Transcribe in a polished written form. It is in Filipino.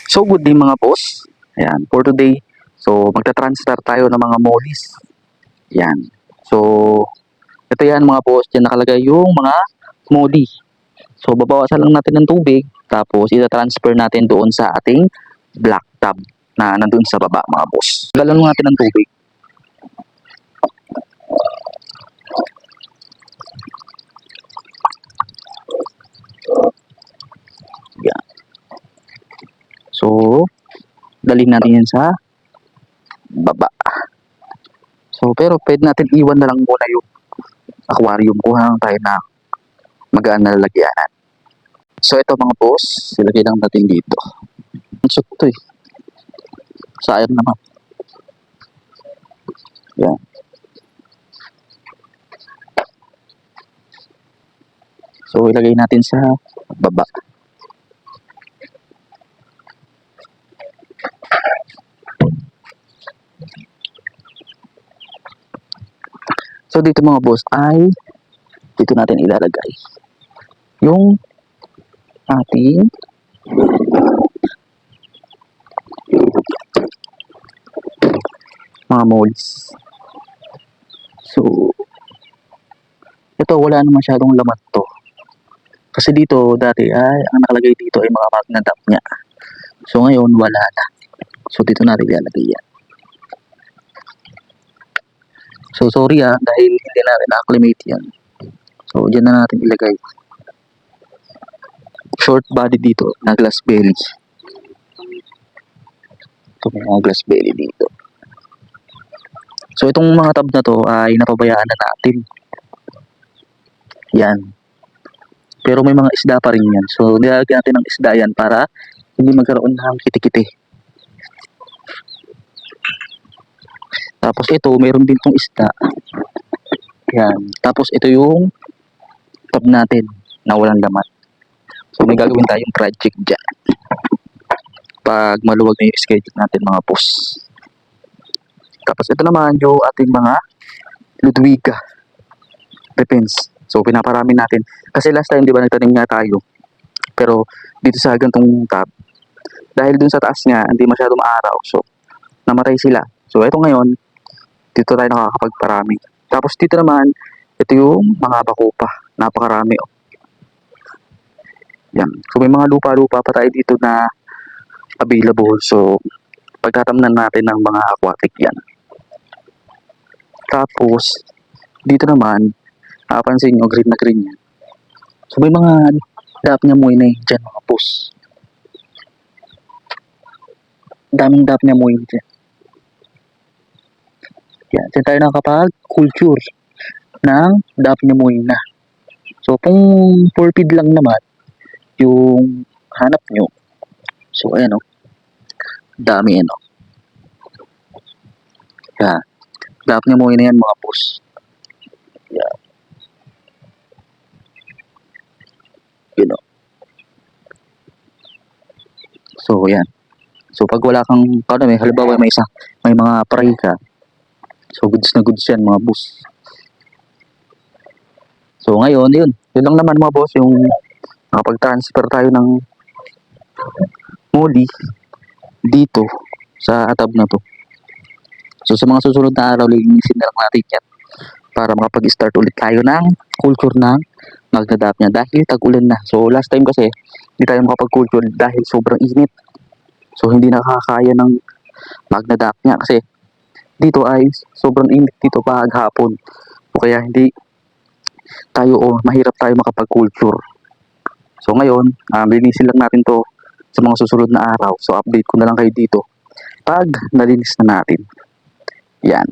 So good day mga boss. Ayan, for today, so magta-transfer tayo ng mga mollies. Ayan. So, ito yan mga boss, dyan nakalagay yung mga molly. So, babawasan lang natin ng tubig, tapos ita-transfer natin doon sa ating black tub na nandun sa baba mga boss. Galan natin ng tubig. Ayan. So, dalhin natin yan sa baba. So, pero pwede natin iwan na lang muna yung aquarium. Kuha lang tayo na magaan na lalagyanan. So, ito mga boss, ilagay lang natin dito. Ang suk to eh. Sayang naman. Yan. So, ilagay natin sa baba. So, dito mga boss ay dito natin ilalagay yung ating mga molds. So, ito wala na masyadong laman to. Kasi dito dati ay ang nakalagay dito ay mga magna dump niya. So, ngayon wala na. So, dito natin ilalagay yan. So, sorry dahil hindi natin acclimate yan. So, dyan na natin ilagay. Short body dito na glass belly. Ito mga glass belly dito. So, itong mga tab na to ay napabayaan na natin. Yan. Pero may mga isda pa rin yan. So, nilagyan natin ng isda yan para hindi magkaroon ng kiti-kiti. Tapos ito, mayroon din tong isda. Yan. Tapos ito yung tab natin na walang laman. So, may gagawin tayong project dyan. Pag maluwag na yung schedule natin mga boss. Tapos ito naman yung ating mga Ludwiga repens. So, pinaparami natin. Kasi last time, di ba, nagtanim nga tayo. Pero, dito sa gantong tab, dahil dun sa taas nga, hindi masyado maaraw. So, namatay sila. So, ito ngayon, dito tayo nakakapagparami. Tapos dito naman, ito yung mga bakupa. Napakarami. Yan. So, may mga lupa-lupa pa tayo dito na available. So, pagkatamnan natin ng mga aquatic yan. Tapos, dito naman, napansin nyo, green na green yan. So, may mga dapnya moy na dyan mga boss. Daming dapnya moy dyan. Yan, dyan tayo nakapag-culture ng dapnya moy na. So, kung for feed lang naman, yung hanap nyo. So, ayan o. Dami yan o. Yan. Dapnya moy na yan mga boss. Yan. Yun o. So, yan. So, pag wala kang, halimbawa may mga pray ka. So, goods na goods yan mga boss. So, ngayon, yun. Yun lang naman mga boss, yung nakapag-transfer tayo ng molly dito sa tab na to. So, sa mga susunod na araw, lilinisin na lang natin yan para makapag-start ulit tayo ng culture ng magna-dap niya dahil tag-ulan na. So, last time kasi, hindi tayo makapag-culture dahil sobrang init. So, hindi nakakaya ng magna-dap niya kasi dito ay sobrang init dito pag hapon. So, kaya hindi tayo mahirap tayo makapag-culture. So, ngayon, linisin lang natin to sa mga susunod na araw. So, update ko na lang kayo dito pag nalinis na natin. Yan.